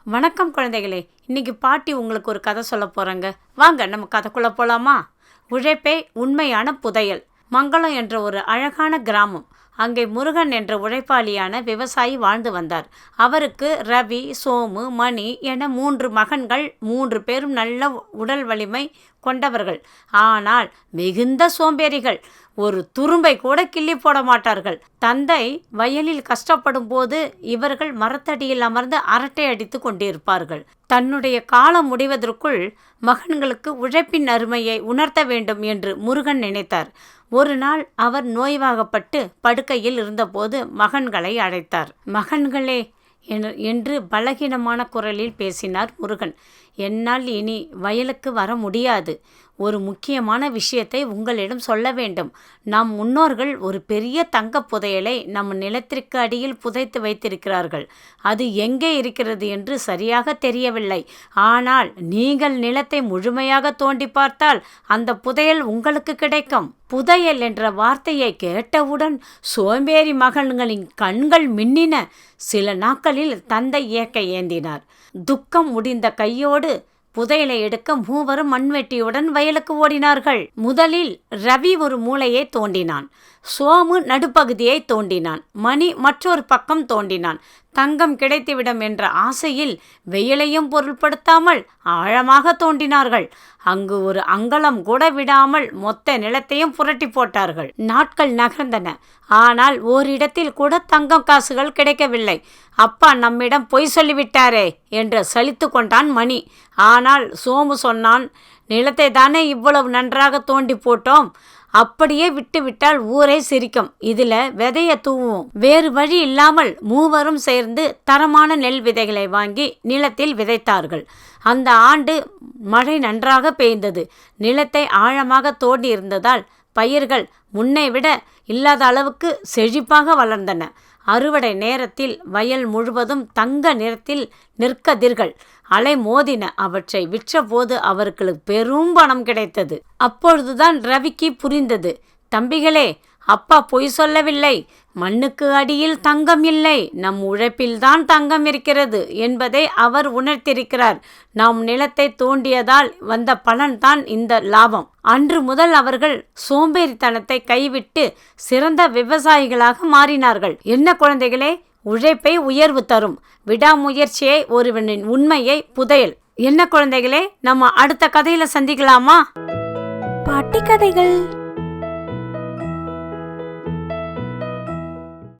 வணக்கம் குழந்தைகளே. இன்னைக்கு பாட்டி உங்களுக்கு ஒரு கதை சொல்ல போகிறாங்க. வாங்க நம்ம கதைக்குள்ளே போகலாமா? உழைப்பே உண்மையான புதையல். மங்களம் என்ற ஒரு அழகான கிராமம். அங்கே முருகன் என்ற உழைப்பாளியான விவசாயி வாழ்ந்து வந்தார். அவருக்கு ரவி, சோமு, மணி என 3 மகன்கள். 3 பேரும் நல்ல உடல் வலிமை கொண்டவர்கள். ஆனால் மிகுந்த சோம்பேறிகள். ஒரு துரும்பை கூட கிள்ளி போட மாட்டார்கள். தந்தை வயலில் கஷ்டப்படும் போது இவர்கள் மரத்தடியில் அமர்ந்து அரட்டை அடித்து கொண்டிருப்பார்கள். தன்னுடைய காலம் முடிவதற்குள் மகன்களுக்கு உழைப்பின் அருமையை உணர்த்த வேண்டும் என்று முருகன் நினைத்தார். ஒரு நாள் அவர் நோய்வாகப்பட்டு படுக்கையில் இருந்தபோது மகன்களை அழைத்தார். மகன்களே என்று பலகீனமான குரலில் பேசினார் முருகன். என்னால் இனி வயலுக்கு வர முடியாது. ஒரு முக்கியமான விஷயத்தை உங்களிடம் சொல்ல வேண்டும். நம் முன்னோர்கள் ஒரு பெரிய தங்கப் புதையலை நம் நிலத்திற்கு அடியில் புதைத்து வைத்திருக்கிறார்கள். அது எங்கே இருக்கிறது என்று சரியாக தெரியவில்லை. ஆனால் நீங்கள் நிலத்தை முழுமையாக தோண்டி பார்த்தால் அந்த புதையல் உங்களுக்கு கிடைக்கும். புதையல் என்ற வார்த்தையை கேட்டவுடன் சோம்பேறி மகன்களின் கண்கள் மின்னின. சில நாட்களில் தந்தை இயற்கை ஏந்தினார். துக்கம் முடிந்த கையோடு புதையலை எடுக்க மூவரும் மண்வெட்டியுடன் வயலுக்கு ஓடினார்கள். முதலில் ரவி ஒரு மூலையை தோண்டினான். சோமு நடுப்பகுதியை தோண்டினான். மணி மற்றொரு பக்கம் தோண்டினான். தங்கம் கிடைத்துவிடும் என்ற ஆசையில் வெயிலையும் பொருட்படுத்தாமல் ஆழமாக தோண்டினார்கள். அங்கு ஒரு அங்கலம் கூட விடாமல் மொத்த நிலத்தையும் புரட்டி போட்டார்கள். நாட்கள் நகர்ந்தன. ஆனால் ஓரிடத்தில் கூட தங்கம் காசுகள் கிடைக்கவில்லை. அப்பா நம்மிடம் பொய் சொல்லிவிட்டாரே என்று சலித்து கொண்டான் மணி. ஆனால் சோமு சொன்னான், நிலத்தை தானே இவ்வளவு நன்றாக தோண்டி போட்டோம். அப்படியே விட்டுவிட்டால் ஊரே சிரிக்கும். இதில் விதையை தூவும். வேறு வழி இல்லாமல் மூவரும் சேர்ந்து தரமான நெல் விதைகளை வாங்கி நிலத்தில் விதைத்தார்கள். அந்த ஆண்டு மழை நன்றாக பெய்ந்தது. நிலத்தை ஆழமாக தோண்டி இருந்ததால் பயிர்கள் முன்னை விட இல்லாத அளவுக்கு செழிப்பாக வளர்ந்தன. அறுவடை நேரத்தில் வயல் முழுவதும் தங்க நிறத்தில் நெற்கதிர்கள் அலை மோதின. அவற்றை விற்றபோது அவர்களுக்கு பெரும் பணம் கிடைத்தது. அப்பொழுதுதான் ரவிக்கு புரிந்தது, தம்பிகளே, அப்பா பொய் சொல்லவில்லை. மண்ணுக்கு அடியில் தங்கம் இல்லை, நம் உழைப்பில்தான் தங்கம் இருக்கிறது என்பதை அவர் உணர்த்திருக்கிறார். நாம் நிலத்தை தோண்டியதால் வந்த பலன்தான் இந்த லாபம். அன்று முதல் அவர்கள் சோம்பேறித்தனத்தை கைவிட்டு சிறந்த விவசாயிகளாக மாறினார்கள். என்ன குழந்தைகளே, உழைப்பை உயர்வு தரும். விடாமுயற்சியை ஒருவனின் உண்மையை புதையல். என்ன குழந்தைகளே, நம்ம அடுத்த கதையில சந்திக்கலாமா? பாட்டி கதைகள்.